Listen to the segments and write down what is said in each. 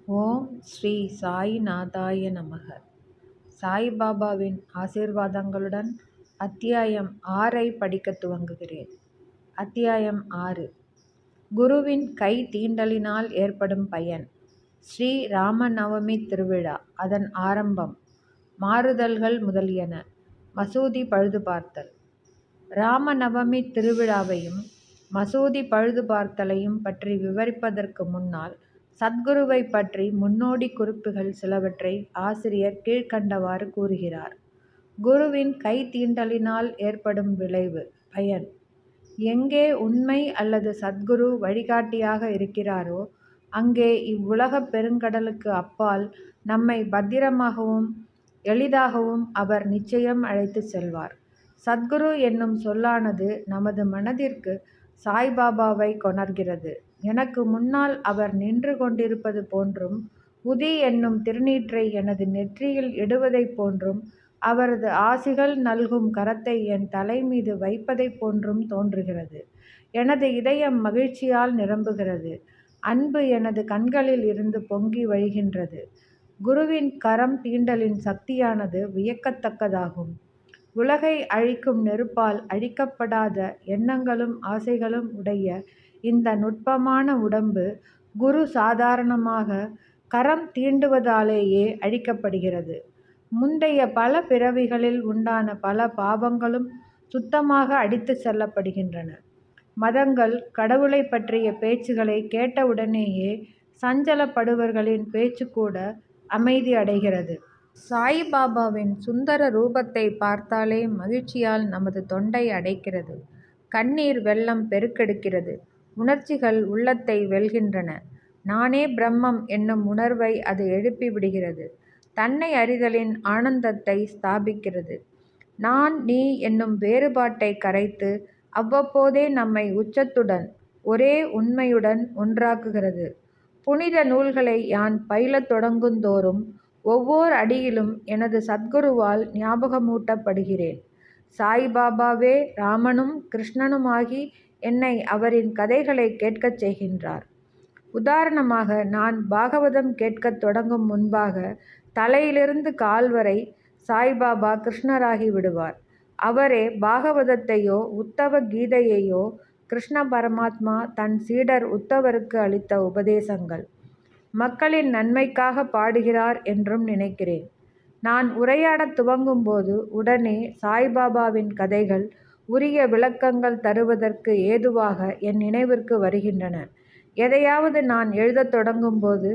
ஓம் ஸ்ரீ சாயிநாதாய நமக. சாய்பாபாவின் ஆசீர்வாதங்களுடன் அத்தியாயம் 6 படிக்க துவங்குகிறேன். அத்தியாயம் 6. குருவின் கை தீண்டலினால் ஏற்படும் பயன். ஸ்ரீ ராமநவமி திருவிழா, அதன் ஆரம்பம், மாறுதல்கள் முதலியன. மசூதி பழுது பார்த்தல். ராமநவமி திருவிழாவையும் மசூதி பழுது பார்த்தலையும் பற்றி விவரிப்பதற்கு முன்னால் சத்குருவை பற்றி முன்னோடி குறிப்புகள் சிலவற்றை ஆசிரியர் கீழ்க்கண்டவாறு கூறுகிறார். குருவின் கை தீண்டலினால் ஏற்படும் விளைவு, பயன். எங்கே உண்மை அல்லது சத்குரு வழிகாட்டியாக இருக்கிறாரோ அங்கே இவ்வுலகப் பெருங்கடலுக்கு அப்பால் நம்மை பத்திரமாகவும் எளிதாகவும் அவர் நிச்சயம் அழைத்து செல்வார். சத்குரு என்னும் சொல்லானது நமது மனதிற்கு சாய்பாபாவை கொணர்கிறது. எனக்கு முன்னால் அவர் நின்று கொண்டிருப்பது போன்றும், உதி என்னும் திருநீற்றை எனது நெற்றியில் இடுவதைப் போன்றும், அவரது ஆசிகள் நல்கும் கரத்தை என் தலை மீது வைப்பதைப் போன்றும் தோன்றுகிறது. எனது இதயம் மகிழ்ச்சியால் நிரம்புகிறது. அன்பு எனது கண்களில் இருந்து பொங்கி வழிகின்றது. குருவின் கரம் தீண்டலின் சக்தியானது வியக்கத்தக்கதாகும். உலகை அழிக்கும் நெருப்பால் அழிக்கப்படாத எண்ணங்களும் ஆசைகளும் உடைய இந்த நுட்பமான உடம்பு குரு சாதாரணமாக கரம் தீண்டுவதாலேயே அழிக்கப்படுகிறது. முந்தைய பல பிறவிகளில் உண்டான பல பாவங்களும் சுத்தமாக அடித்து செல்லப்படுகின்றன. மதங்கள் கடவுளை பற்றிய பேச்சுகளை கேட்டவுடனேயே சஞ்சலப்படுவர்களின் பேச்சு கூட அமைதி அடைகிறது. சாய்பாபாவின் சுந்தர ரூபத்தை பார்த்தாலே மகிழ்ச்சியால் நமது தொண்டை அடைக்கிறது. கண்ணீர் வெள்ளம் பெருக்கெடுக்கிறது. உணர்ச்சிகள் உள்ளத்தை வெல்கின்றன. நானே பிரம்மம் என்னும் உணர்வை அது எழுப்பி விடுகிறது. தன்னை அறிதலின் ஆனந்தத்தை ஸ்தாபிக்கிறது. நான் நீ என்னும் வேறுபாட்டை கரைத்து அவ்வப்போதே நம்மை உச்சத்துடன் ஒரே உண்மையுடன் ஒன்றாக்குகிறது. புனித நூல்களை யான் பயிலத் தொடங்குந்தோறும் ஒவ்வொரு அடியிலும் எனது சத்குருவால் ஞாபகமூட்டப்படுகிறேன். சாய்பாபாவே ராமனும் கிருஷ்ணனுமாகி என்னை அவரின் கதைகளை கேட்கச் செய்கின்றார். உதாரணமாக, நான் பாகவதம் கேட்கத் தொடங்கும் முன்பாக தலையிலிருந்து கால் வரை சாய்பாபா கிருஷ்ணராகி விடுவார். அவரே பாகவதத்தையோ உத்தவ கீதையையோ கிருஷ்ண பரமாத்மா தன் சீடர் உத்தவருக்கு அளித்த உபதேசங்கள், மக்களின் நன்மைக்காக பாடுகிறார் என்றும் நினைக்கிறேன். நான் உரையாடத் துவங்கும்போது உடனே சாய்பாபாவின் கதைகள் உரிய விளக்கங்கள் தருவதற்கு ஏதுவாக என் நினைவிற்கு வருகின்றன. எதையாவது நான் எழுதத் தொடங்கும்போது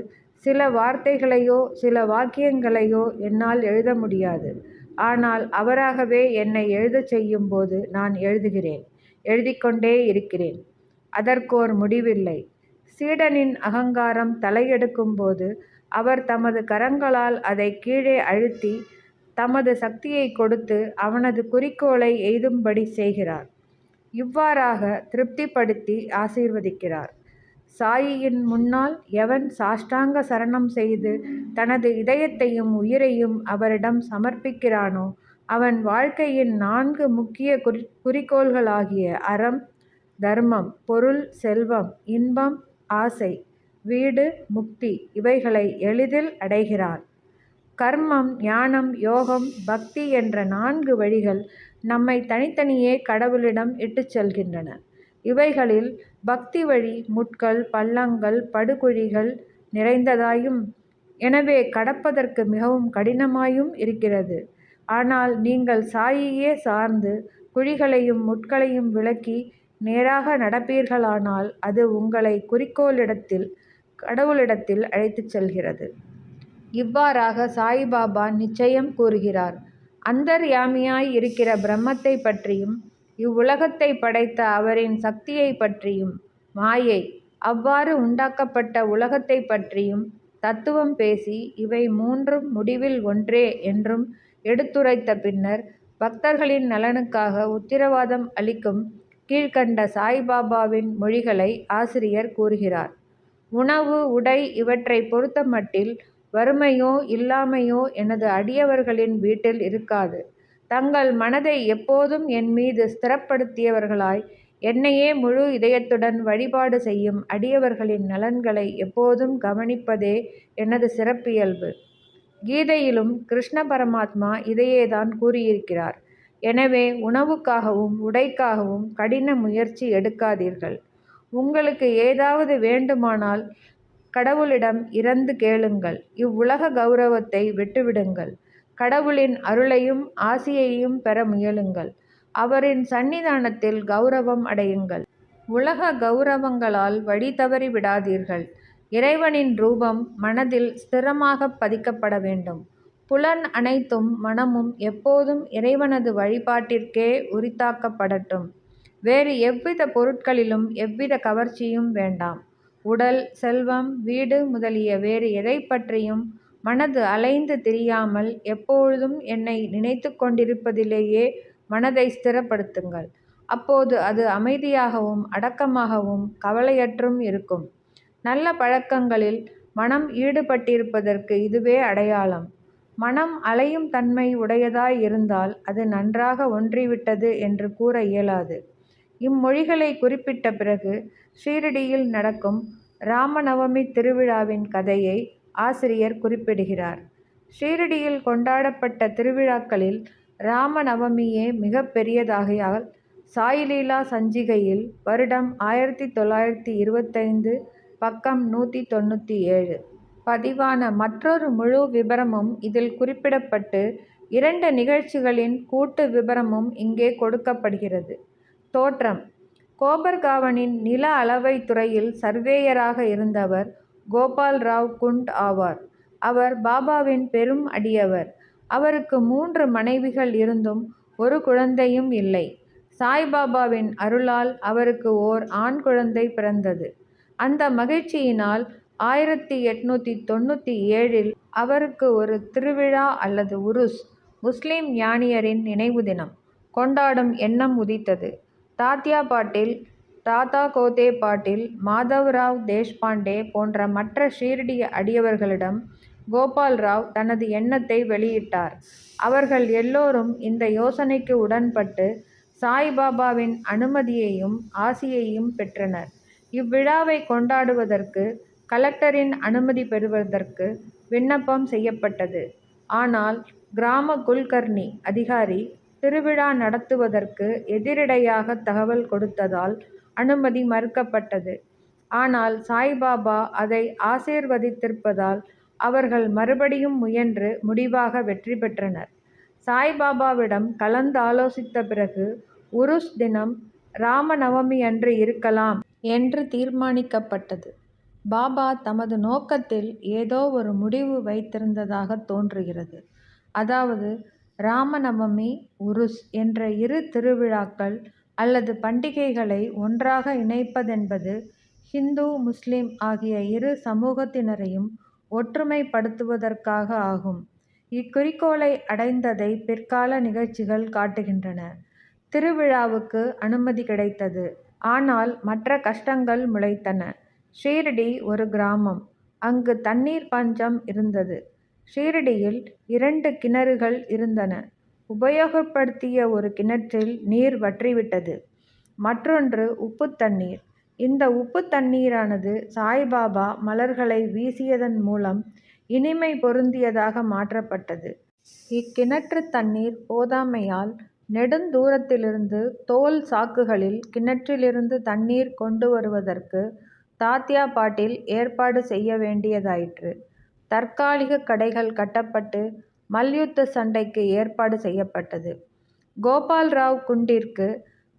சில வார்த்தைகளையோ சில வாக்கியங்களையோ என்னால் எழுத முடியாது. ஆனால் அவராகவே என்னை எழுதச் செய்யும்போது நான் எழுதுகிறேன், எழுதிக்கொண்டே இருக்கிறேன். அதற்கோர் முடிவில்லை. சீடனின் அகங்காரம் தலையெடுக்கும்போது அவர் தமது கரங்களால் அதை கீழே அழுத்தி தமது சக்தியை கொடுத்து அவனது குறிக்கோளை எய்தும்படி செய்கிறார். இவ்வாறாக திருப்திப்படுத்தி ஆசீர்வதிக்கிறார். சாயியின் முன்னால் எவன் சாஷ்டாங்க சரணம் செய்து தனது இதயத்தையும் உயிரையும் அவரிடம் சமர்ப்பிக்கிறானோ அவன் வாழ்க்கையின் 4 முக்கிய குறிக்கோள்களாகிய அறம், தர்மம், பொருள், செல்வம், இன்பம், ஆசை, வீடு, முக்தி இவைகளை எளிதில் அடைகிறான். கர்மம், ஞானம், யோகம், பக்தி என்ற 4 வழிகள் நம்மை தனித்தனியே கடவுளிடம் இட்டுச் செல்கின்றன. இவைகளில் பக்தி வழி முட்கள், பள்ளங்கள், படுகுழிகள் நிறைந்ததாயும் எனவே கடப்பதற்கு மிகவும் கடினமாயும் இருக்கிறது. ஆனால் நீங்கள் சாயியே சார்ந்து குழிகளையும் முட்களையும் விலக்கி நேராக நடப்பீர்களானால் அது உங்களை குறிக்கோளிடத்தில், கடவுளிடத்தில் அழைத்துச் செல்கிறது. இவ்வாறாக சாய்பாபா நிச்சயம் கூறுகிறார். அந்தர்யாமியாய் இருக்கிற பிரம்மத்தை பற்றியும் இவ்வுலகத்தை படைத்த அவரின் சக்தியை பற்றியும், மாயை அவ்வாறு உண்டாக்கப்பட்ட உலகத்தை பற்றியும் தத்துவம் பேசி இவை 3ம் முடிவில் ஒன்றே என்றும் எடுத்துரைத்த பின்னர் பக்தர்களின் நலனுக்காக உத்திரவாதம் அளிக்கும் கீழ்க்கண்ட சாய்பாபாவின் மொழிகளை ஆசிரியர் கூறுகிறார். உணவு, உடை இவற்றை பொறுத்தமட்டில் வறுமையோ இல்லாமையோ எனது அடியவர்களின் வீட்டில் இருக்காது. தங்கள் மனதை எப்போதும் என் மீது ஸ்திரப்படுத்தியவர்களாய் என்னையே முழு இதயத்துடன் வழிபாடு செய்யும் அடியவர்களின் நலன்களை எப்போதும் கவனிப்பதே எனது சிறப்பியல்பு. கீதையிலும் கிருஷ்ண பரமாத்மா இதையேதான் கூறியிருக்கிறார். எனவே உணவுக்காகவும் உடைக்காகவும் கடின முயற்சி எடுக்காதீர்கள். உங்களுக்கு ஏதாவது வேண்டுமானால் கடவுளிடம் இறந்து கேளுங்கள். இவ்வுலக கௌரவத்தை விட்டுவிடுங்கள். கடவுளின் அருளையும் ஆசியையும் பெற முயலுங்கள். அவரின் சந்நிதானத்தில் கௌரவம் அடையுங்கள். உலக கௌரவங்களால் வழி தவறி விடாதீர்கள். இறைவனின் ரூபம் மனதில் ஸ்திரமாக பதிக்கப்பட வேண்டும். புலன் அனைத்தும் மனமும் எப்போதும் இறைவனது வழிபாட்டிற்கே உரித்தாக்கப்படட்டும். வேறு எவ்வித பொருட்களிலும் எவ்வித கவர்ச்சியும் வேண்டாம். உடல், செல்வம், வீடு முதலிய வேறு எதை பற்றியும் மனது அலைந்து திரியாமல் எப்பொழுதும் என்னை நினைத்து கொண்டிருப்பதிலேயே மனதை ஸ்திரப்படுத்துங்கள். அப்போது அது அமைதியாகவும் அடக்கமாகவும் கவலையற்றும் இருக்கும். நல்ல பழக்கங்களில் மனம் ஈடுபட்டிருப்பதற்கு இதுவே அடையாளம். மனம் அலையும் தன்மை உடையதாய் இருந்தால் அது நன்றாக ஒன்றிவிட்டது என்று கூற இயலாது. இம்மொழிகளை குறிப்பிட்ட பிறகு ஷீரடியில் நடக்கும் ராமநவமி திருவிழாவின் கதையை ஆசிரியர் குறிப்பிடுகிறார். ஷீரடியில் கொண்டாடப்பட்ட திருவிழாக்களில் ராமநவமியே மிக பெரியதாகையால் சாய்லீலா சஞ்சிகையில் வருடம் 1925 பக்கம் 197 பதிவான மற்றொரு முழு விபரமும் இதில் குறிப்பிடப்பட்டு 2 நிகழ்ச்சிகளின் கூட்டு விபரமும் இங்கே கொடுக்கப்படுகிறது. தோற்றம்: கோபர்காவனின் நில அளவைத் துறையில் சர்வேயராக இருந்தவர் கோபால்ராவ் குண்ட் ஆவார். அவர் பாபாவின் பெரும் அடியவர். அவருக்கு 3 மனைவிகள் இருந்தும் ஒரு குழந்தையும் இல்லை. சாய்பாபாவின் அருளால் அவருக்கு ஓர் ஆண் குழந்தை பிறந்தது. அந்த மகிழ்ச்சியினால் 1897 அவருக்கு ஒரு திருவிழா அல்லது உருஸ், முஸ்லிம் ஞானியரின் நினைவு தினம் கொண்டாடும் எண்ணம் உதித்தது. தாத்யா பாட்டீல், தாதா கோதே பாட்டீல், மாதவ்ராவ் தேஷ்பாண்டே போன்ற மற்ற ஷீரடி அடியவர்களிடம் கோபால்ராவ் தனது எண்ணத்தை வெளியிட்டார். அவர்கள் எல்லோரும் இந்த யோசனைக்கு உடன்பட்டு சாய்பாபாவின் அனுமதியையும் ஆசியையும் பெற்றனர். இவ்விழாவை கொண்டாடுவதற்கு கலெக்டரின் அனுமதி பெறுவதற்கு விண்ணப்பம் செய்யப்பட்டது. ஆனால் கிராம குல்கர்னி அதிகாரி திருவிழா நடத்துவதற்கு எதிரிடையாக தகவல் கொடுத்ததால் அனுமதி மறுக்கப்பட்டது. ஆனால் சாய்பாபா அதை ஆசீர்வதித்திருப்பதால் அவர்கள் மறுபடியும் முயன்று முடிவாக வெற்றி பெற்றனர். சாய்பாபாவிடம் கலந்தாலோசித்த பிறகு உருஸ் தினம் ராமநவமி அன்று இருக்கலாம் என்று தீர்மானிக்கப்பட்டது. பாபா தமது நோக்கத்தில் ஏதோ ஒரு முடிவு வைத்திருந்ததாக தோன்றுகிறது. அதாவது ராமநவமி, உருஸ் என்ற 2 திருவிழாக்கள் அல்லது பண்டிகைகளை ஒன்றாக இணைப்பதென்பது ஹிந்து, முஸ்லிம் ஆகிய 2 சமூகத்தினரையும் ஒற்றுமைப்படுத்துவதற்காக ஆகும். இக்குறிக்கோளை அடைந்ததை பிற்கால நிகழ்ச்சிகள் காட்டுகின்றன. திருவிழாவுக்கு அனுமதி கிடைத்தது. ஆனால் மற்ற கஷ்டங்கள் முளைத்தன. ஷீரடி ஒரு கிராமம். அங்கு தண்ணீர் பஞ்சம் இருந்தது. ஷீரடியில் 2 கிணறுகள் இருந்தன. உபயோகப்படுத்திய ஒரு கிணற்றில் நீர் வற்றிவிட்டது. மற்றொன்று உப்பு தண்ணீர். இந்த உப்பு தண்ணீரானது சாய்பாபா மலர்களை வீசியதன் மூலம் இனிமை பொருந்தியதாக மாற்றப்பட்டது. இக்கிணற்று தண்ணீர் போதாமையால் நெடுந்தூரத்திலிருந்து தோல் சாக்குகளில் கிணற்றிலிருந்து தண்ணீர் கொண்டு வருவதற்கு தாத்யா பாட்டீல் ஏற்பாடு செய்ய வேண்டியதாயிற்று. தற்காலிக கடைகள் கட்டப்பட்டு மல்யுத்த சண்டைக்கு ஏற்பாடு செய்யப்பட்டது. கோபால்ராவ் குண்டிற்கு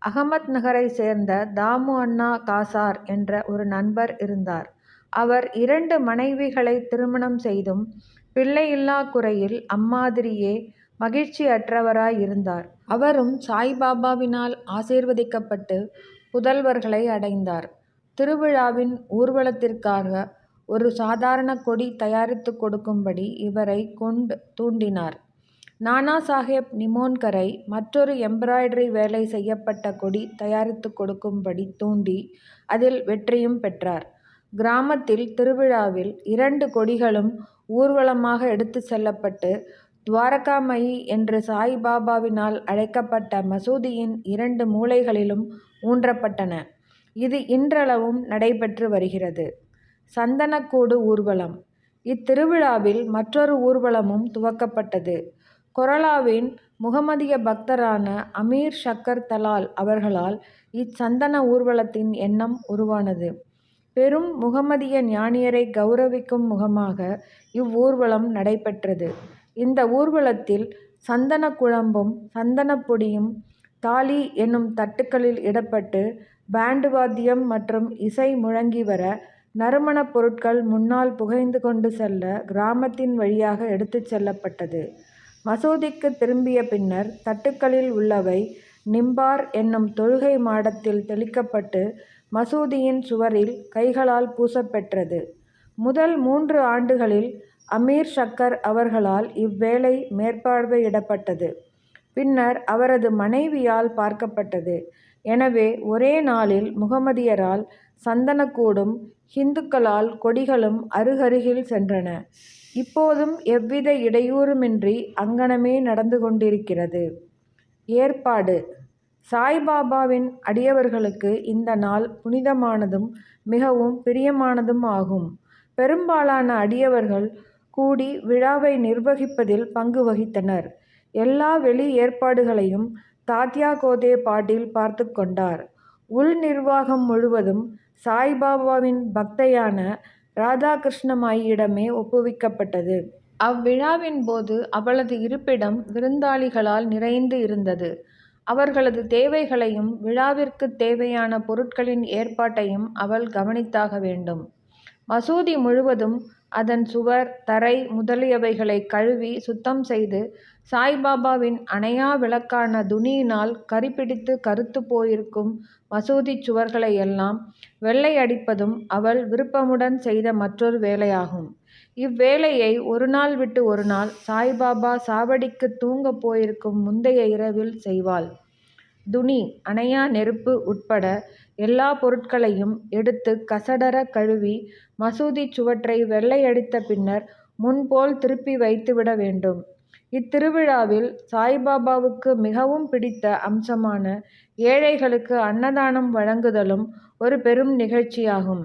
அகமத் நகரை சேர்ந்த தாமு அண்ணா காசார் என்ற ஒரு நண்பர் இருந்தார். அவர் 2 மனைவிகளை திருமணம் செய்தும் பிள்ளையில்லா குறையில் அம்மாதிரியே மகிழ்ச்சியற்றவராய் இருந்தார். அவரும் சாய்பாபாவினால் ஆசீர்வதிக்கப்பட்டு புதல்வர்களை அடைந்தார். திருவிழாவின் ஊர்வலத்திற்காக ஒரு சாதாரண கொடி தயாரித்து கொடுக்கும்படி இவரை தூண்டினார். நானா சாஹேப் நிமோன்கரை மற்றொரு எம்ப்ராய்டரி வேலை செய்யப்பட்ட கொடி தயாரித்து கொடுக்கும்படி தூண்டி அதில் வெற்றியும் பெற்றார். கிராமத்தில் திருவிழாவில் 2 கொடிகளும் ஊர்வலமாக எடுத்து செல்லப்பட்டு துவாரகாமயி என்று சாய்பாபாவினால் அழைக்கப்பட்ட மசூதியின் 2 மூலைகளிலும் ஊன்றப்பட்டன. இது இன்றளவும் நடைபெற்று வருகிறது. சந்தனக்கூடு ஊர்வலம். இத்திருவிழாவில் மற்றொரு ஊர்வலமும் துவக்கப்பட்டது. கொரலாவின் முகமதிய பக்தரான அமீர் ஷக்கர் தலால் அவர்களால் இச்சந்தன ஊர்வலத்தின் எண்ணம் உருவானது. பெரும் முகமதிய ஞானியரை கௌரவிக்கும் முகமாக இவ்வூர்வலம் நடைபெற்றது. இந்த ஊர்வலத்தில் சந்தன குழம்பும் சந்தனப் பொடியும் தாலி என்னும் தட்டுக்களில் இடப்பட்டு பேண்டு வாத்தியம் மற்றும் இசை முழங்கி வர நறுமணப் பொருட்கள் முன்னால் புகைந்து கொண்டு செல்ல கிராமத்தின் வழியாக எடுத்துச் செல்லப்பட்டது. மசூதிக்கு திரும்பிய பின்னர் தட்டுக்களில் உள்ளவை நிம்பார் என்னும் தொழுகை மாடத்தில் தெளிக்கப்பட்டு மசூதியின் சுவரில் கைகளால் பூசப்பெற்றது. முதல் 3 ஆண்டுகளில் அமீர் ஷக்கர் அவர்களால் இவ்வேலை மேற்பார்வையிடப்பட்டது. பின்னர் அவரது மனைவியால் பார்க்கப்பட்டது. எனவே ஒரே நாளில் முகமதியரால் சந்தனக்கூடும் ஹிந்துக்களால் கொடிகளும் அருகருகில் சென்றன. இப்போதும் எவ்வித இடையூறுமின்றி அங்ஙனமே நடந்து கொண்டிருக்கிறது. ஏற்பாடு. சாய்பாபாவின் அடியவர்களுக்கு இந்த நாள் புனிதமானதும் மிகவும் பிரியமானதும் ஆகும். பெரும்பாலான அடியவர்கள் கூடி விழாவை நிர்வகிப்பதில் பங்கு வகித்தனர். எல்லா வெளி ஏற்பாடுகளையும் தாத்யா கோதே பாட்டீல் பார்த்து கொண்டார். உள் நிர்வாகம் முழுவதும் சாய்பாபாவின் பக்தையான ராதாகிருஷ்ணமாயியிடமே ஒப்புவிக்கப்பட்டது. அவ்விழாவின் போது அவளது இருப்பிடம் விருந்தாளிகளால் நிறைந்து இருந்தது. அவர்களது தேவைகளையும் விழாவிற்குத் தேவையான பொருட்களின் ஏற்பாட்டையும் அவள் கவனித்தாக வேண்டும். மசூதி முழுவதும் அதன் சுவர், தரை முதலியவைகளை கழுவி சுத்தம் செய்து சாய்பாபாவின் அணையா விளக்கான துணியினால் கரிபிடித்து கறுத்து போயிருக்கும் மசூதிச் சுவர்களையெல்லாம் வெள்ளை அடிப்பதும் அவள் விருப்பமுடன் செய்த மற்றொரு வேலையாகும். இவ்வேலையை ஒரு நாள் விட்டு ஒரு நாள் சாய்பாபா சாவடிக்கு தூங்கப் போயிருக்கும் முந்தைய இரவில் செய்வாள். துணி, அணையா நெருப்பு உட்பட எல்லா பொருட்களையும் எடுத்து கசடர கழுவி மசூதிச் சுவற்றை வெள்ளையடித்த பின்னர் முன்போல் திருப்பி வைத்துவிட வேண்டும். இத்திருவிழாவில் சாய்பாபாவுக்கு மிகவும் பிடித்த அம்சமான ஏழைகளுக்கு அன்னதானம் வழங்குதலும் ஒரு பெரும் நிகழ்ச்சியாகும்.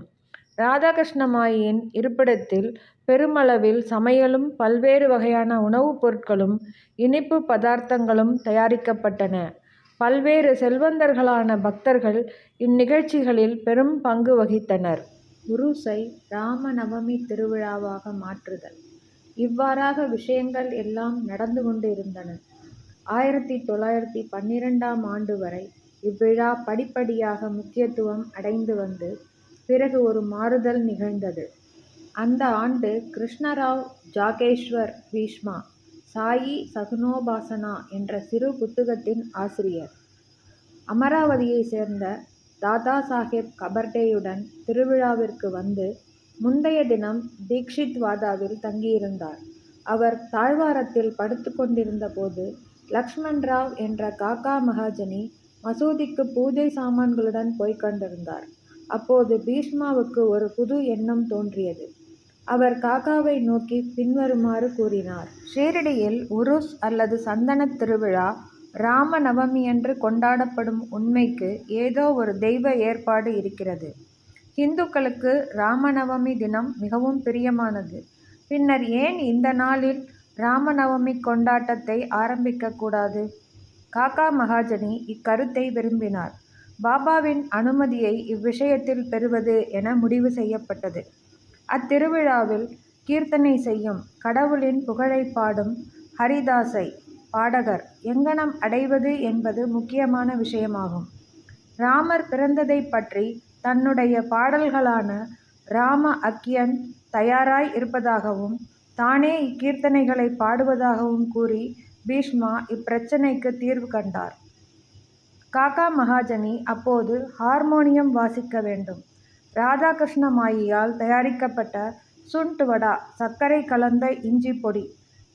ராதாகிருஷ்ணமாயியின் இருப்பிடத்தில் பெருமளவில் சமையலும் பல்வேறு வகையான உணவுப் பொருட்களும் இனிப்பு பதார்த்தங்களும் தயாரிக்கப்பட்டன. பல்வேறு செல்வந்தர்களான பக்தர்கள் இந்நிகழ்ச்சிகளில் பெரும் பங்கு வகித்தனர். உருஸை ராமநவமி திருவிழாவாக மாற்றுதல். இவ்வாறாக விஷயங்கள் எல்லாம் நடந்து கொண்டு இருந்தன. 1912ஆம் ஆண்டு வரை இவ்விழா படிப்படியாக முக்கியத்துவம் அடைந்து வந்து பிறகு ஒரு மாறுதல் நிகழ்ந்தது. அந்த ஆண்டு கிருஷ்ணராவ் ஜாகேஷ்வர் பீஷ்மா சாயி சகுனோபாசனா என்ற சிறு புத்தகத்தின் ஆசிரியர். அமராவதியைச் சேர்ந்த தாதா சாஹேப் கபர்டேயுடன் திருவிழாவிற்கு வந்து முந்தைய தினம் தீக்ஷித் வாதாவில் தங்கியிருந்தார். அவர் தாழ்வாரத்தில் படுத்து கொண்டிருந்த போது லக்ஷ்மண் ராவ் என்ற காக்கா மகாஜனி மசூதிக்கு பூஜை சாமான்களுடன் போய்க் கொண்டிருந்தார். அப்போது பீஷ்மாவுக்கு ஒரு புது எண்ணம் தோன்றியது. அவர் காக்காவை நோக்கி பின்வருமாறு கூறினார். ஷீரடியில் உருஸ் அல்லது சந்தனத் திருவிழா ராமநவமியன்று கொண்டாடப்படும் உண்மைக்கு ஏதோ ஒரு தெய்வ ஏற்பாடு இருக்கிறது. இந்துக்களுக்கு ராமநவமி தினம் மிகவும் பிரியமானது. பின்னர் ஏன் இந்த நாளில் ராமநவமி கொண்டாட்டத்தை ஆரம்பிக்கக்கூடாது? காக்கா மகாஜனி இக்கருத்தை விரும்பினார். பாபாவின் அனுமதியை இவ்விஷயத்தில் பெறுவது என முடிவு செய்யப்பட்டது. அத்திருவிழாவில் கீர்த்தனை செய்யும், கடவுளின் புகழை பாடும் ஹரிதாஸை பாடகர் எங்கனம் அடைவது என்பது முக்கியமான விஷயமாகும். ராமர் பிறந்ததை பற்றி தன்னுடைய பாடல்களான ராம அக்கியன் தயாராய் இருப்பதாகவும் தானே இக்கீர்த்தனைகளை பாடுவதாகவும் கூறி பீஷ்மா இப்பிரச்சினைக்கு தீர்வு கண்டார். காக்கா மகாஜனி அப்போது ஹார்மோனியம் வாசிக்க வேண்டும். ராதாகிருஷ்ணமாயியால் தயாரிக்கப்பட்ட சுண்ட் வடா, சர்க்கரை கலந்த இஞ்சி பொடி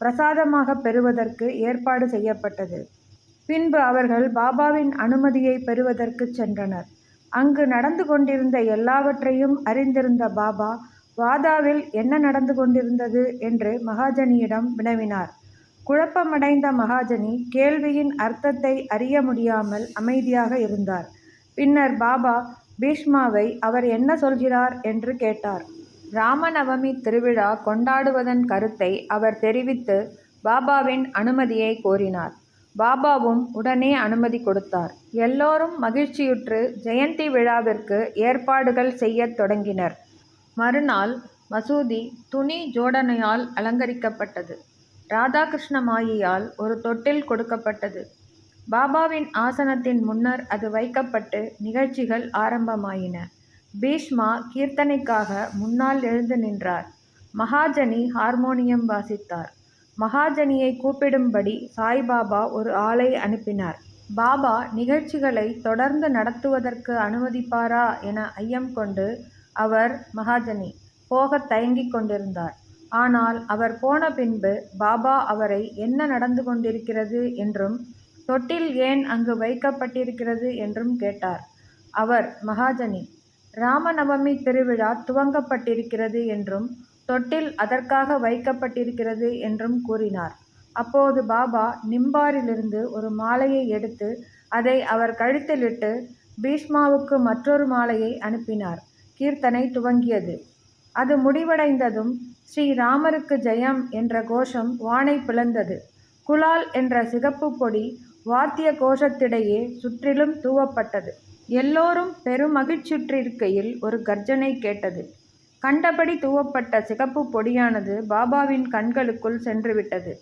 பிரசாதமாக பெறுவதற்கு ஏற்பாடு செய்யப்பட்டது. பின்பு அவர்கள் பாபாவின் அனுமதியை பெறுவதற்கு சென்றனர். அங்கு நடந்து கொண்டிருந்த எல்லாவற்றையும் அறிந்திருந்த பாபா வாதாவில் என்ன நடந்து கொண்டிருந்தது என்று மகாஜனியிடம் வினவினார். குழப்பமடைந்த மகாஜனி கேள்வியின் அர்த்தத்தை அறிய முடியாமல் அமைதியாக இருந்தார். பின்னர் பாபா பீஷ்மாவை அவர் என்ன சொல்கிறார் என்று கேட்டார். ராமநவமி திருவிழா கொண்டாடுவதன் கருத்தை அவர் தெரிவித்து பாபாவின் அனுமதியை கோரினார். பாபாவும் உடனே அனுமதி கொடுத்தார். எல்லோரும் மகிழ்ச்சியுற்று ஜெயந்தி விழாவிற்கு ஏற்பாடுகள் செய்யத் தொடங்கினர். மறுநாள் மசூதி துணி ஜோடனையால் அலங்கரிக்கப்பட்டது. ராதாகிருஷ்ண மாயியால் ஒரு தொட்டில் கொடுக்கப்பட்டது. பாபாவின் ஆசனத்தின் முன்னர் அது வைக்கப்பட்டு நிகழ்ச்சிகள் ஆரம்பமாயின. பீஷ்மா கீர்த்தனைக்காக முன்னால் எழுந்து நின்றார். மகாஜனி ஹார்மோனியம் வாசித்தார். மகாஜனியை கூப்பிடும்படி சாய்பாபா ஒரு ஆளை அனுப்பினார். பாபா நிகழ்ச்சிகளை தொடர்ந்து நடத்துவதற்கு அனுமதிப்பாரா என ஐயம் கொண்டு அவர் மகாஜனி போகத் தயங்கிக் கொண்டிருந்தார். ஆனால் அவர் போன பின்பு பாபா அவரை என்ன நடந்து கொண்டிருக்கிறது என்றும் தொட்டில் ஏன் அங்கு வைக்கப்பட்டிருக்கிறது என்றும் கேட்டார். அவர் மகாஜனி ராமநவமி திருவிழா துவங்கப்பட்டிருக்கிறது என்றும் தொட்டில் அதற்காக வைக்கப்பட்டிருக்கிறது என்றும் கூறினார். அப்போது பாபா நிம்பாரிலிருந்து ஒரு மாலையை எடுத்து அதை அவர் கழுத்திலிட்டு பீஷ்மாவுக்கு மற்றொரு மாலையை அனுப்பினார். கீர்த்தனை துவங்கியது. அது முடிவடைந்ததும் ஸ்ரீராமருக்கு ஜெயம் என்ற கோஷம் வானை பிளந்தது. குலால் என்ற சிகப்பு பொடி வாத்திய கோஷத்திடையே சுற்றிலும் தூவப்பட்டது. எல்லோரும் பெருமகிழ்ச்சியுற்றிருக்கையில் ஒரு கர்ஜனை கேட்டது. கண்டபடி தூவப்பட்ட சிகப்பு பொடியானது பாபாவின் கண்களுக்குள் சென்றுவிட்டது.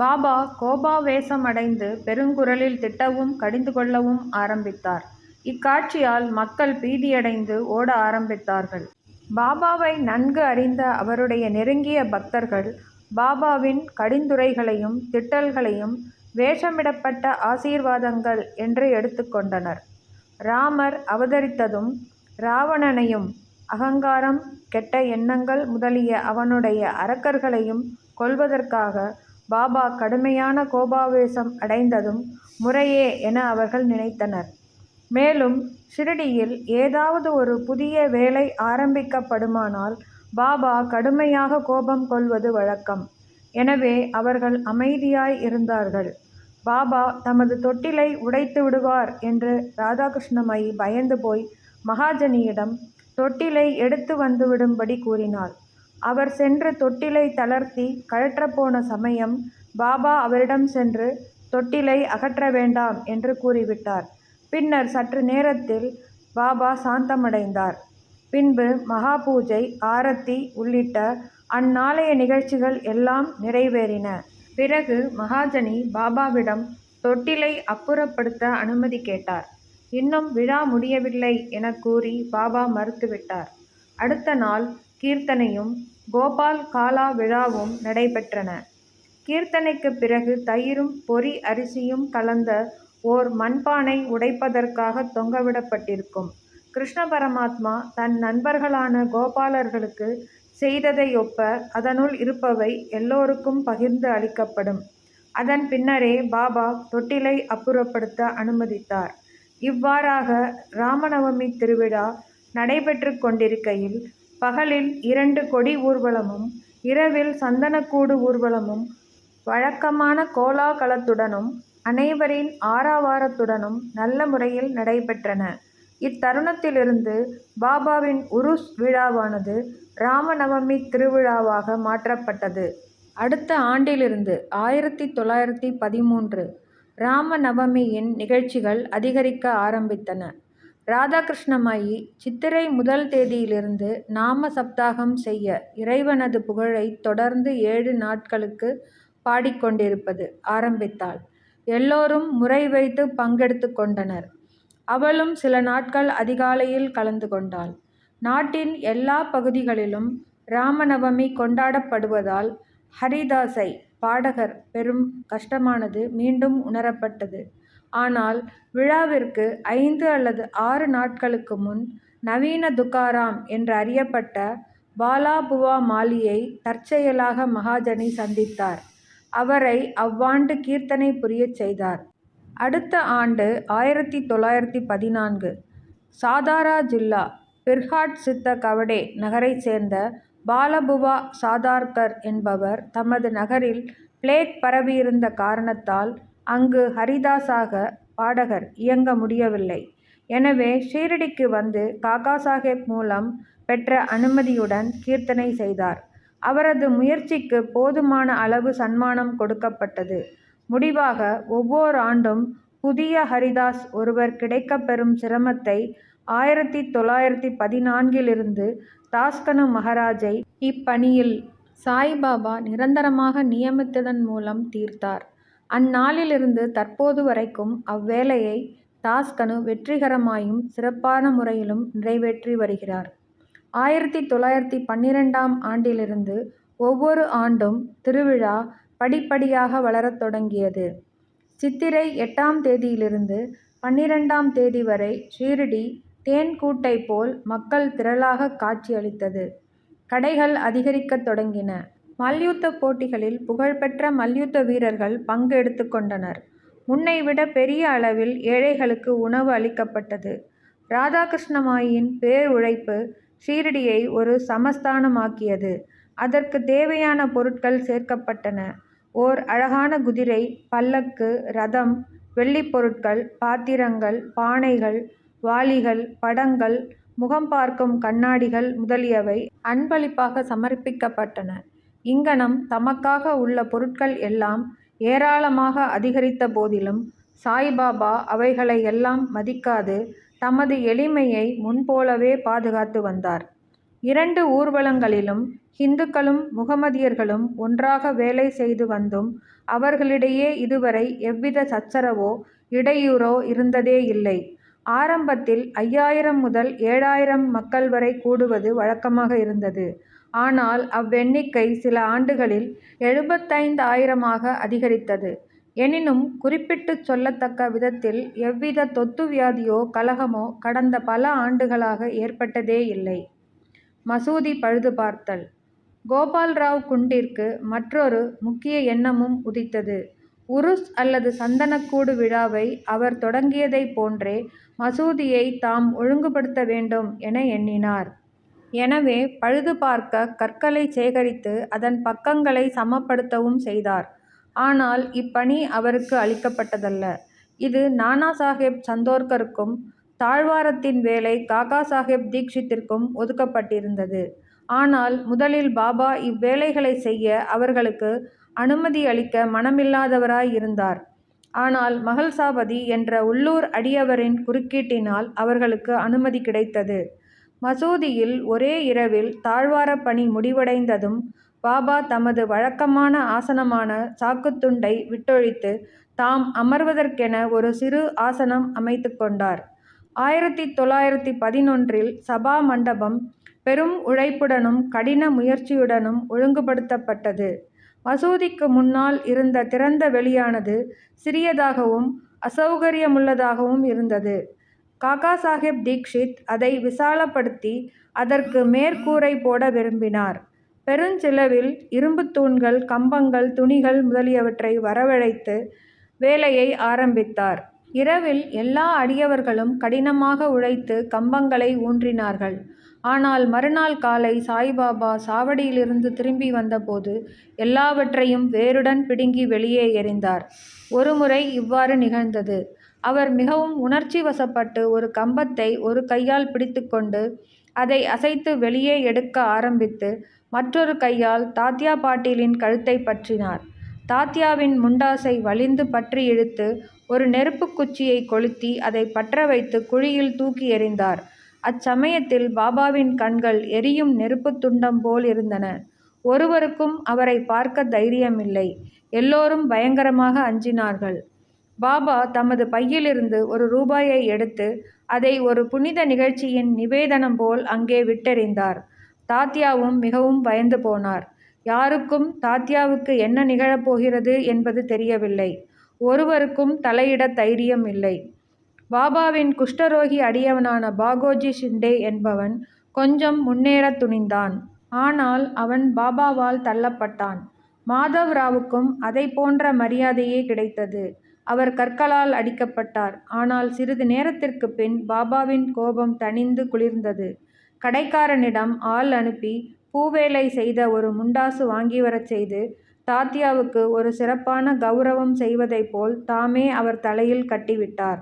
பாபா கோபாவேசமடைந்து பெருங்குரலில் திட்டவும் கடிந்து கொள்ளவும் ஆரம்பித்தார். இக்காட்சியால் மக்கள் பீதியடைந்து ஓட ஆரம்பித்தார்கள். பாபாவை நன்கு அறிந்த அவருடைய நெருங்கிய பக்தர்கள் பாபாவின் கடிந்துரைகளையும் திட்டல்களையும் வேஷமிடப்பட்ட ஆசீர்வாதங்கள் என்று எடுத்துக்கொண்டனர். ராமர் அவதரித்ததும் ராவணனையும் அகங்காரம், கெட்ட எண்ணங்கள் முதலிய அவனுடைய அரக்கர்களையும் கொல்வதற்காக பாபா கடுமையான கோபாவேசம் அடைந்ததும் முறையே என அவர்கள் நினைத்தனர். மேலும் ஷிரடியில் ஏதாவது ஒரு புதிய வேலை ஆரம்பிக்கப்படுமானால் பாபா கடுமையாக கோபம் கொள்வது வழக்கம். எனவே அவர்கள் அமைதியாய் இருந்தார்கள். பாபா தமது தொட்டிலை உடைத்து விடுவார் என்று ராதாகிருஷ்ணமாயி பயந்து போய் மகாஜனியிடம் தொட்டிலை எடுத்து வந்துவிடும்படி கூறினார். அவர் சென்று தொட்டிலை தளர்த்தி கழற்றப்போன சமயம் பாபா அவரிடம் சென்று தொட்டிலை அகற்ற வேண்டாம் என்று கூறிவிட்டார். பின்னர் சற்று நேரத்தில் பாபா சாந்தமடைந்தார். பின்பு மகா பூஜை, ஆரத்தி உள்ளிட்ட அந்நாளைய நிகழ்ச்சிகள் எல்லாம் நிறைவேறின. பிறகு மகாஜனி பாபாவிடம் தொட்டிலை அப்புறப்படுத்த அனுமதி கேட்டார். இன்னும் விழா முடியவில்லை என கூறி பாபா மறுத்துவிட்டார். அடுத்த நாள் கீர்த்தனையும் கோபால் காலா விழாவும் நடைபெற்றன. கீர்த்தனைக்கு பிறகு தயிரும் பொரி அரிசியும் கலந்த ஓர் மண்பானை உடைப்பதற்காக தொங்கவிடப்பட்டிருக்கும். கிருஷ்ண பரமாத்மா தன் நண்பர்களான கோபாலர்களுக்கு செய்ததையொப்ப அதனுள் இருப்பவை எல்லோருக்கும் பகிர்ந்து அளிக்கப்படும். அதன் பின்னரே பாபா தொட்டிலை அப்புறப்படுத்த அனுமதித்தார். இவ்வாறாக ராமநவமி திருவிழா நடைபெற்று கொண்டிருக்கையில் பகலில் 2 கொடி ஊர்வலமும் இரவில் சந்தனக்கூடு ஊர்வலமும் வழக்கமான கோலாகலத்துடனும் அனைவரின் ஆரவாரத்துடனும் நல்ல முறையில் நடைபெற்றன. இத்தருணத்திலிருந்து பாபாவின் உருஸ் விழாவானது ராமநவமி திருவிழாவாக மாற்றப்பட்டது. அடுத்த ஆண்டிலிருந்து 1913 ராமநவமியின் நிகழ்ச்சிகள் அதிகரிக்க ஆரம்பித்தன. ராதாகிருஷ்ணமாயி சித்திரை 1 தேதியிலிருந்து நாம சப்தாகம் செய்ய இறைவனது புகழை தொடர்ந்து 7 நாட்களுக்கு பாடிக்கொண்டிருப்பது ஆரம்பித்தாள். எல்லோரும் முறை வைத்து பங்கெடுத்து கொண்டனர். அவளும் சில நாட்கள் அதிகாலையில் கலந்து கொண்டாள். நாட்டின் எல்லா பகுதிகளிலும் ராமநவமி கொண்டாடப்படுவதால் ஹரிதாஸை பாடகர் பெரும் கஷ்டமானது மீண்டும் உணரப்பட்டது. ஆனால் விழாவிற்கு 5 அல்லது 6 நாட்களுக்கு முன் நவீன துக்காராம் என்று அறியப்பட்ட பாலாபுவா மாலியை தற்செயலாக மகாஜனி சந்தித்தார். அவரை அவ்வாண்டு கீர்த்தனை புரியச் செய்தார். அடுத்த ஆண்டு 1914 சாதாரா ஜில்லா பிர்ஹாட் சித்த கவடே நகரைச் சேர்ந்த பாலபுவா சாதார்கர் என்பவர் தமது நகரில் பிளேக் பரவியிருந்த காரணத்தால் அங்கு ஹரிதாஸாக பாடகர் இயங்க முடியவில்லை. எனவே ஷீரடிக்கு வந்து காக்கா சாஹேப் மூலம் பெற்ற அனுமதியுடன் கீர்த்தனை செய்தார். அவரது முயற்சிக்கு போதுமான அளவு சன்மானம் கொடுக்கப்பட்டது. முடிவாக ஒவ்வொரு ஆண்டும் புதிய ஹரிதாஸ் ஒருவர் கிடைக்கப்பெறும் சிரமத்தை 1914 தாஸ்கனு மகாராஜை இப்பணியில் சாய்பாபா நிரந்தரமாக நியமித்ததன் மூலம் தீர்த்தார். அந்நாளிலிருந்து தற்போது வரைக்கும் அவ்வேலையை தாஸ்கனு வெற்றிகரமாயும் சிறப்பான முறையிலும் நிறைவேற்றி வருகிறார். 1912 ஒவ்வொரு ஆண்டும் திருவிழா படிப்படியாக வளரத் தொடங்கியது. சித்திரை 8ஆம் தேதியிலிருந்து 12ஆம் தேதி வரை ஷீரடி தேன்கூட்டை போல் மக்கள் திரளாக காட்சியளித்தது. கடைகள் அதிகரிக்கத் தொடங்கின. மல்யுத்த போட்டிகளில் புகழ்பெற்ற மல்யுத்த வீரர்கள் பங்கு எடுத்துக் கொண்டனர். முன்னைவிட பெரிய அளவில் ஏழைகளுக்கு உணவு அளிக்கப்பட்டது. ராதாகிருஷ்ணமாயின் பேருழைப்பு ஷீரடியை ஒரு சமஸ்தானமாக்கியது. அதற்கு தேவையான பொருட்கள் சேர்க்கப்பட்டன. ஓர் அழகான குதிரை, பல்லக்கு, ரதம், வெள்ளிப் பொருட்கள், பாத்திரங்கள், பானைகள், வாளிகள், படங்கள், முகம் பார்க்கும் கண்ணாடிகள் முதலியவை அன்பளிப்பாக சமர்ப்பிக்கப்பட்டன. இங்ஙனம் தமக்காக உள்ள பொருட்கள் எல்லாம் ஏராளமாக அதிகரித்த போதிலும் சாய்பாபா அவைகளை எல்லாம் மதிக்காது தமது எளிமையை முன்போலவே பாதுகாத்து வந்தார். 2 ஊர்வலங்களிலும் ஹிந்துக்களும் முகமதியர்களும் ஒன்றாக வேலை செய்து வந்தும் அவர்களிடையே இதுவரை எவ்வித சச்சரவோ இடையூறோ இருந்ததே இல்லை. ஆரம்பத்தில் 5000 முதல் 7000 மக்கள் வரை கூடுவது வழக்கமாக இருந்தது. ஆனால் அவ்வெண்ணிக்கை சில ஆண்டுகளில் 75,000ஆக அதிகரித்தது. எனினும் குறிப்பிட்டுச் சொல்லத்தக்க விதத்தில் எவ்வித தொத்து வியாதியோ கலகமோ கடந்த பல ஆண்டுகளாக ஏற்பட்டதே இல்லை. மசூதி பழுதுபார்த்தல். கோபால்ராவ் குண்டிற்கு மற்றொரு முக்கிய எண்ணமும் உதித்தது. உருஸ் அல்லது சந்தனக்கூடு விழாவை அவர் தொடங்கியதைப் போன்றே மசூதியை தாம் ஒழுங்குபடுத்த வேண்டும் என எண்ணினார். எனவே பழுது பார்க்க கற்களை சேகரித்து அதன் பக்கங்களை சமப்படுத்தவும் செய்தார். ஆனால் இப்பணி அவருக்கு அளிக்கப்பட்டதல்ல. இது நானா சாஹேப் சந்தோர்கருக்கும் தாழ்வாரத்தின் வேலை காக்கா சாஹேப் தீக்ஷித்திற்கும் ஒதுக்கப்பட்டிருந்தது. ஆனால் முதலில் பாபா இவ்வேலைகளை செய்ய அவர்களுக்கு அனுமதி அளிக்க மனமில்லாதவராய் இருந்தார். ஆனால் மகள்சாபதி என்ற உள்ளூர் அடியவரின் குறுக்கீட்டினால் அவர்களுக்கு அனுமதி கிடைத்தது. மசூதியில் ஒரே இரவில் தாழ்வாரப் பணி முடிவடைந்ததும் பாபா தமது வழக்கமான ஆசனமான சாக்குத்துண்டை விட்டொழித்து தாம் அமர்வதற்கென ஒரு சிறு ஆசனம் அமைத்துக் கொண்டார். 1911 சபா மண்டபம் பெரும் உழைப்புடனும் கடின முயற்சியுடனும் ஒழுங்குபடுத்தப்பட்டது. மசூதிக்கு முன்னால் இருந்த திறந்த வெளியானது சிறியதாகவும் அசௌகரியமுள்ளதாகவும் இருந்தது. காக்கா சாஹேப் தீக்ஷித் அதை விசாலப்படுத்தி அதற்கு மேற்கூரை போட விரும்பினார். பெருஞ்செலவில் இரும்புத் தூண்கள், கம்பங்கள், துணிகள் முதலியவற்றை வரவழைத்து வேலையை ஆரம்பித்தார். இரவில் எல்லா அடியவர்களும் கடினமாக உழைத்து கம்பங்களை ஊன்றினார்கள். ஆனால் மறுநாள் காலை சாய்பாபா சாவடியிலிருந்து திரும்பி வந்தபோது எல்லாவற்றையும் வேருடன் பிடுங்கி வெளியே எறிந்தார். ஒருமுறை இவ்வாறு நிகழ்ந்தது. அவர் மிகவும் உணர்ச்சி வசப்பட்டு ஒரு கம்பத்தை ஒரு கையால் பிடித்துக்கொண்டு அதை அசைத்து வெளியே எடுக்க ஆரம்பித்து மற்றொரு கையால் தாத்யா பாட்டீலின் கழுத்தை பற்றினார். தாத்யாவின் முண்டாசை வலிந்து பற்றி இழுத்து ஒரு நெருப்புக் குச்சியை கொளுத்தி அதை பற்ற வைத்து குழியில் தூக்கி எறிந்தார். அச்சமயத்தில் பாபாவின் கண்கள் எரியும் நெருப்புத் துண்டம் போல் இருந்தன. ஒருவருக்கும் அவரை பார்க்க தைரியமில்லை. எல்லோரும் பயங்கரமாக அஞ்சினார்கள். பாபா தமது பையிலிருந்து ₹1 எடுத்து அதை ஒரு புனித நிகழ்ச்சியின் நிவேதனம் போல் அங்கே விட்டெறிந்தார். தாத்யாவும் மிகவும் பயந்து போனார். யாருக்கும் தாத்யாவுக்கு என்ன நிகழப்போகிறது என்பது தெரியவில்லை. ஒருவருக்கும் தலையிட தைரியம் இல்லை. பாபாவின் குஷ்டரோகி அடியவனான பாகோஜி ஷிண்டே என்பவன் கொஞ்சம் முன்னேறத் துணிந்தான். ஆனால் அவன் பாபாவால் தள்ளப்பட்டான். மாதவ் ராவுக்கும் அதை போன்ற மரியாதையே கிடைத்தது. அவர் கற்களால் அடிக்கப்பட்டார். ஆனால் சிறிது நேரத்திற்கு பின் பாபாவின் கோபம் தணிந்து குளிர்ந்தது. கடைக்காரனிடம் ஆள் அனுப்பி பூவேலை செய்த ஒரு முண்டாசு வாங்கிவரச் செய்து தாத்யாவுக்கு ஒரு சிறப்பான கௌரவம் செய்வதைப் போல் தாமே அவர் தலையில் கட்டிவிட்டார்.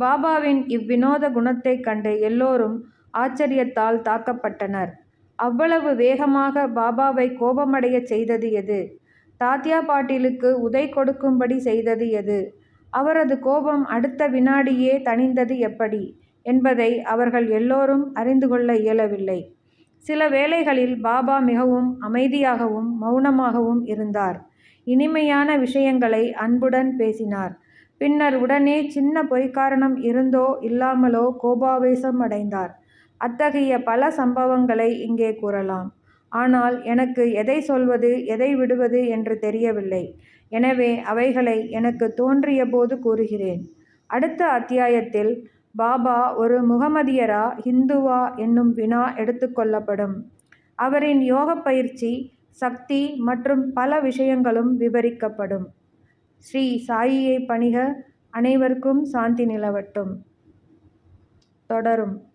பாபாவின் இவ்வினோத குணத்தைக் கண்டு எல்லோரும் ஆச்சரியத்தால் தாக்கப்பட்டனர். அவ்வளவு வேகமாக பாபாவை கோபமடையச் செய்தது எது? தாத்யா பாட்டீலுக்கு உதை கொடுக்கும்படி செய்தது எது? அவரது கோபம் அடுத்த வினாடியே தணிந்தது எப்படி என்பதை அவர்கள் எல்லோரும் அறிந்து கொள்ள இயலவில்லை. சில வேளைகளில் பாபா மிகவும் அமைதியாகவும் மௌனமாகவும் இருந்தார். இனிமையான விஷயங்களை அன்புடன் பேசினார். பின்னர் உடனே சின்ன பொய்க்காரணம் இருந்தோ இல்லாமலோ கோபாவேசம் அடைந்தார். அத்தகைய பல சம்பவங்களை இங்கே கூறலாம். ஆனால் எனக்கு எதை சொல்வது எதை விடுவது என்று தெரியவில்லை. எனவே அவைகளை எனக்கு தோன்றியபோது கூறுகிறேன். அடுத்த அத்தியாயத்தில் பாபா ஒரு முகமதியரா ஹிந்துவா என்னும் வினா எடுத்துக்கொள்ளப்படும். அவரின் யோகப் பயிற்சி, சக்தி மற்றும் பல விஷயங்களும் விவரிக்கப்படும். ஸ்ரீ சாயியை பணிக. அனைவருக்கும் சாந்தி நிலவட்டும். தொடரும்.